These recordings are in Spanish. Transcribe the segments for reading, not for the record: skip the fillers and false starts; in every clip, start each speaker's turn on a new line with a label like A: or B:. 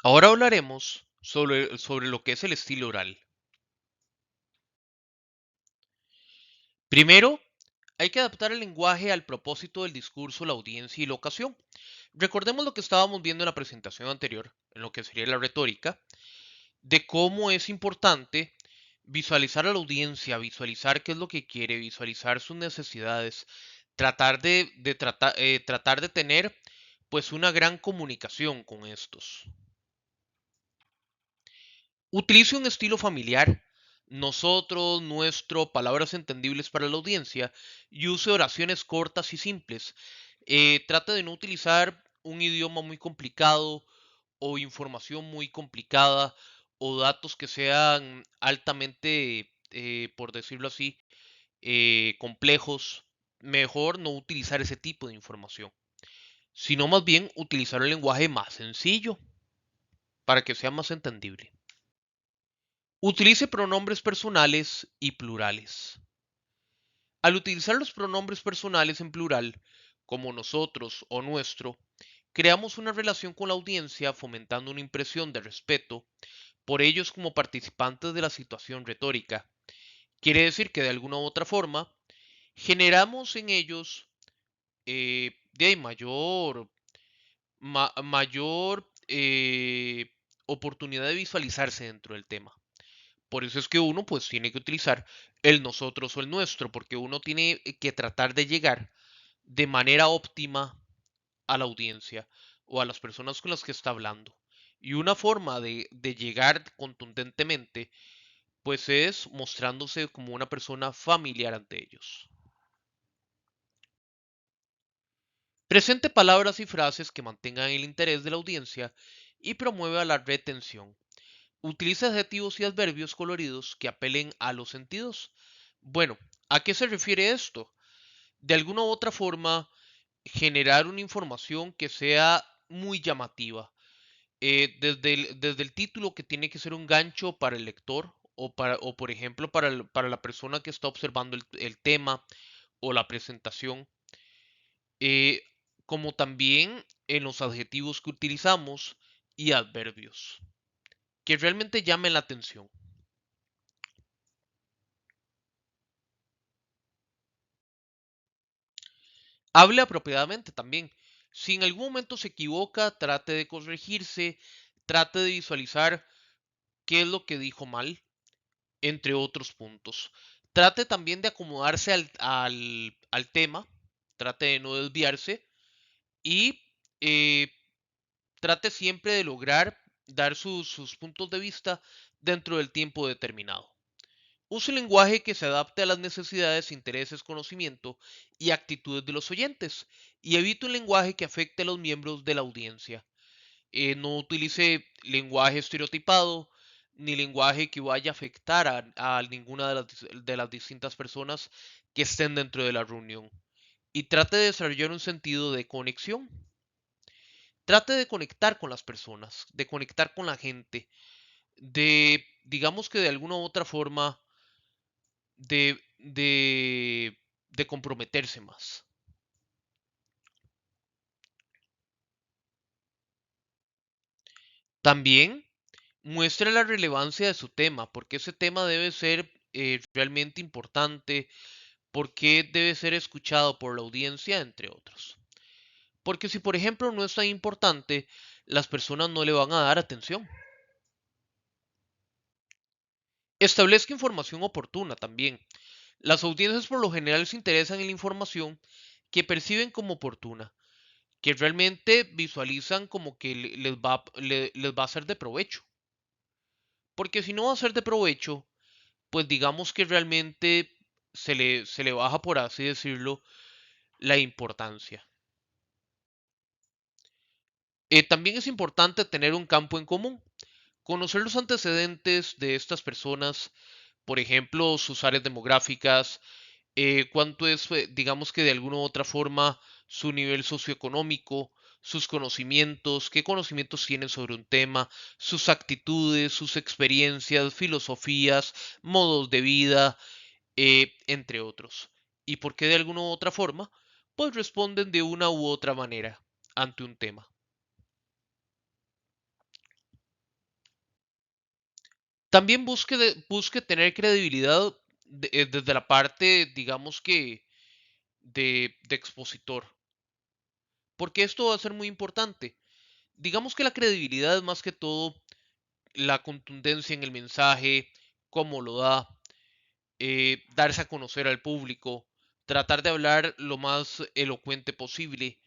A: Ahora hablaremos sobre lo que es el estilo oral. Primero, hay que adaptar el lenguaje al propósito del discurso, la audiencia y la ocasión. Recordemos lo que estábamos viendo en la presentación anterior, en lo que sería la retórica, de cómo es importante visualizar a la audiencia, visualizar qué es lo que quiere, visualizar sus necesidades, tratar de tener pues una gran comunicación con estos. Utilice un estilo familiar, nosotros, nuestro, palabras entendibles para la audiencia y use oraciones cortas y simples. Trate de no utilizar un idioma muy complicado o información muy complicada o datos que sean altamente, por decirlo así, complejos. Mejor no utilizar ese tipo de información, sino más bien utilizar el lenguaje más sencillo para que sea más entendible. Utilice pronombres personales y plurales. Al utilizar los pronombres personales en plural, como nosotros o nuestro, creamos una relación con la audiencia fomentando una impresión de respeto por ellos como participantes de la situación retórica. Quiere decir que de alguna u otra forma generamos en ellos mayor oportunidad de visualizarse dentro del tema. Por eso es que uno pues tiene que utilizar el nosotros o el nuestro, porque uno tiene que tratar de llegar de manera óptima a la audiencia o a las personas con las que está hablando. Y una forma de llegar contundentemente pues es mostrándose como una persona familiar ante ellos. Presente palabras y frases que mantengan el interés de la audiencia y promueva la retención. Utiliza adjetivos y adverbios coloridos que apelen a los sentidos. Bueno, ¿a qué se refiere esto? De alguna u otra forma, generar una información que sea muy llamativa. Desde el título, que tiene que ser un gancho para el lector o por ejemplo, para la persona que está observando el tema o la presentación. eh, Como también en los adjetivos que utilizamos y adverbios, que realmente llamen la atención. Hable apropiadamente también. Si en algún momento se equivoca, trate de corregirse, trate de visualizar qué es lo que dijo mal, entre otros puntos. Trate también de acomodarse al tema, trate de no desviarse y eh, trate siempre de lograr dar sus puntos de vista dentro del tiempo determinado. Use un lenguaje que se adapte a las necesidades, intereses, conocimiento y actitudes de los oyentes y evite un lenguaje que afecte a los miembros de la audiencia. No utilice lenguaje estereotipado ni lenguaje que vaya a afectar a ninguna de las distintas personas que estén dentro de la reunión. Y trate de desarrollar un sentido de conexión. Trate de conectar con las personas, de conectar con la gente, digamos que de alguna u otra forma, de comprometerse más. También muestre la relevancia de su tema, porque ese tema debe ser realmente importante, porque debe ser escuchado por la audiencia, entre otros. Porque si, por ejemplo, no es tan importante, las personas no le van a dar atención. Establezca información oportuna también. Las audiencias por lo general se interesan en la información que perciben como oportuna, que realmente visualizan como que les va a ser de provecho. Porque si no va a ser de provecho, pues digamos que realmente se le baja, por así decirlo, la importancia. También es importante tener un campo en común, conocer los antecedentes de estas personas, por ejemplo, sus áreas demográficas, cuánto es, digamos que de alguna u otra forma, su nivel socioeconómico, sus conocimientos, qué conocimientos tienen sobre un tema, sus actitudes, sus experiencias, filosofías, modos de vida, entre otros. Y por qué de alguna u otra forma, pues responden de una u otra manera ante un tema. También busque tener credibilidad desde la parte, digamos que, de expositor, porque esto va a ser muy importante. Digamos que la credibilidad es más que todo la contundencia en el mensaje, cómo lo da, darse a conocer al público, tratar de hablar lo más elocuente posible,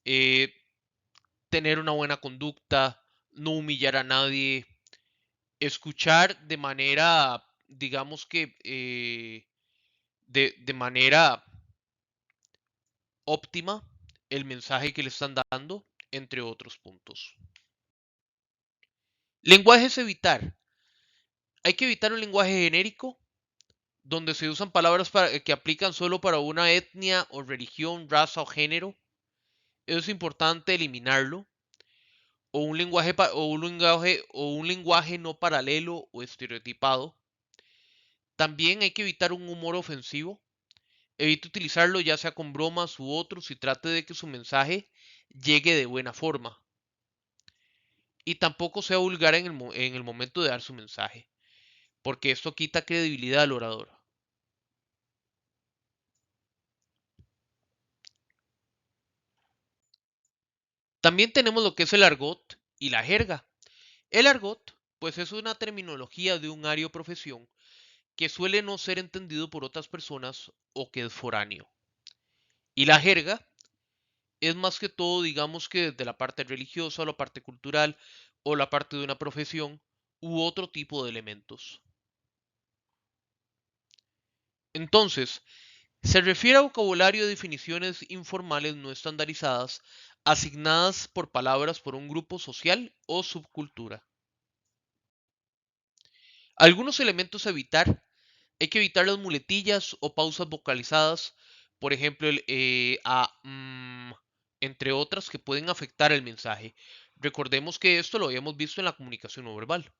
A: eh, tener una buena conducta, no humillar a nadie, escuchar de manera, digamos que, de manera óptima el mensaje que le están dando, entre otros puntos. Lenguajes evitar. Hay que evitar un lenguaje genérico donde se usan palabras que aplican solo para una etnia o religión, raza o género. Es importante eliminarlo. O un lenguaje no paralelo o estereotipado. También hay que evitar un humor ofensivo. Evite utilizarlo ya sea con bromas u otros y trate de que su mensaje llegue de buena forma. Y tampoco sea vulgar en el momento de dar su mensaje, porque esto quita credibilidad al orador. También tenemos lo que es el argot y la jerga. El argot, pues es una terminología de un área o profesión que suele no ser entendido por otras personas o que es foráneo. Y la jerga es más que todo, digamos que de la parte religiosa o la parte cultural o la parte de una profesión u otro tipo de elementos. Entonces, se refiere a vocabulario de definiciones informales no estandarizadas asignadas por palabras por un grupo social o subcultura. Algunos elementos a evitar. Hay que evitar las muletillas o pausas vocalizadas, por ejemplo, entre otras que pueden afectar el mensaje. Recordemos que esto lo habíamos visto en la comunicación no verbal.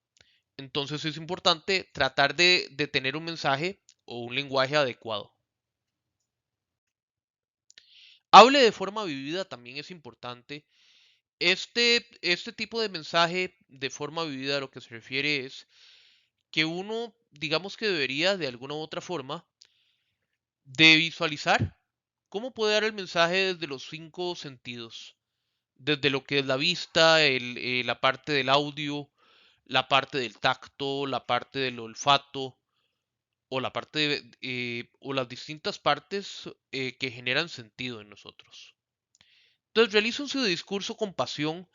A: Entonces es importante tratar de tener un mensaje o un lenguaje adecuado. Hable de forma vivida también es importante. Este tipo de mensaje de forma vivida a lo que se refiere es que uno, digamos que debería de alguna u otra forma de visualizar cómo puede dar el mensaje desde los cinco sentidos, desde lo que es la vista, la parte del audio, la parte del tacto, la parte del olfato o la parte o las distintas partes que generan sentido en nosotros. Entonces realiza su discurso con pasión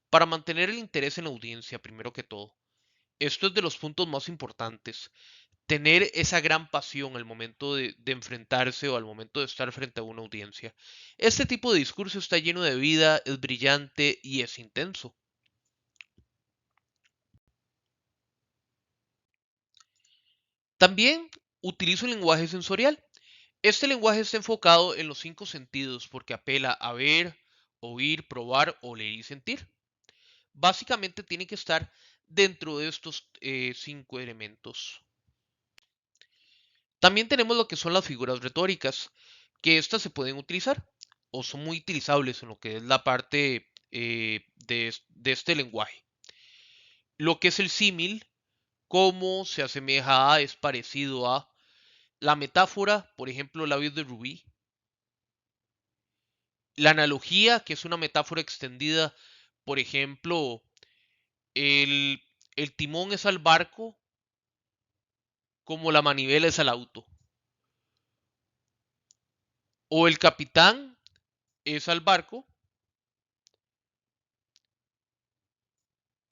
A: para mantener el interés en la audiencia, primero que todo. Esto es de los puntos más importantes. Tener esa gran pasión al momento de enfrentarse o al momento de estar frente a una audiencia. Este tipo de discurso está lleno de vida, es brillante y es intenso. También utilizo el lenguaje sensorial. Este lenguaje está enfocado en los cinco sentidos porque apela a ver, oír, probar, oler y sentir. Básicamente tiene que estar dentro de estos cinco elementos. También tenemos lo que son las figuras retóricas, que estas se pueden utilizar o son muy utilizables en lo que es la parte de este lenguaje. Lo que es el símil, cómo se asemeja a, es parecido a. La metáfora, por ejemplo, labios de rubí. La analogía, que es una metáfora extendida, por ejemplo, el, el timón es al barco como la manivela es al auto. O el capitán es al barco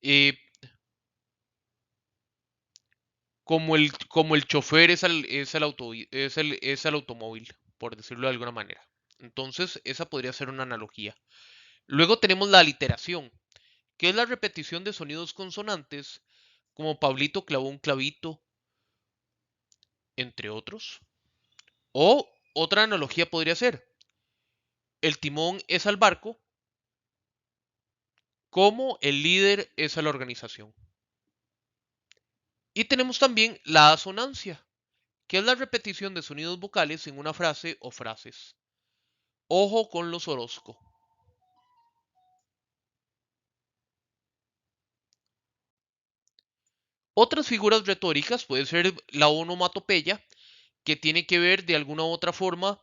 A: eh, como el chofer es al automóvil, por decirlo de alguna manera. Entonces, esa podría ser una analogía. Luego tenemos la aliteración, que es la repetición de sonidos consonantes, como Pablito clavó un clavito, entre otros. O otra analogía podría ser, el timón es al barco, como el líder es a la organización. Y tenemos también la asonancia, que es la repetición de sonidos vocales en una frase o frases. Ojo con los Orozco. Otras figuras retóricas puede ser la onomatopeya, que tiene que ver de alguna u otra forma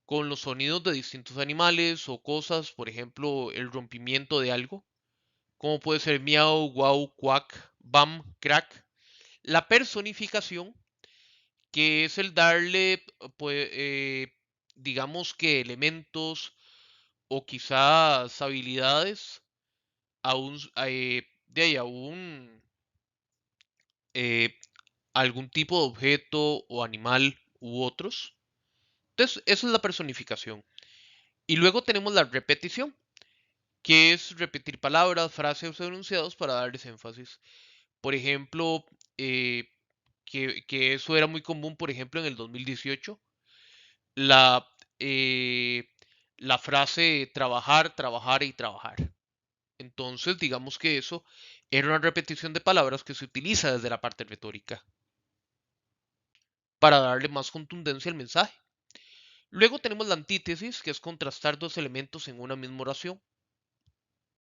A: con los sonidos de distintos animales o cosas, por ejemplo, el rompimiento de algo, como puede ser miau, guau, cuac, bam, crack. La personificación, que es el darle, pues, digamos que elementos o quizás habilidades a de ahí, eh, algún tipo de objeto o animal u otros. Entonces, esa es la personificación. Y luego tenemos la repetición, que es repetir palabras, frases o enunciados para darles énfasis. Por ejemplo, eh, que eso era muy común, por ejemplo, en el 2018, la, eh, la frase trabajar, trabajar y trabajar. Entonces, digamos que eso era una repetición de palabras que se utiliza desde la parte retórica para darle más contundencia al mensaje. Luego tenemos la antítesis, que es contrastar dos elementos en una misma oración.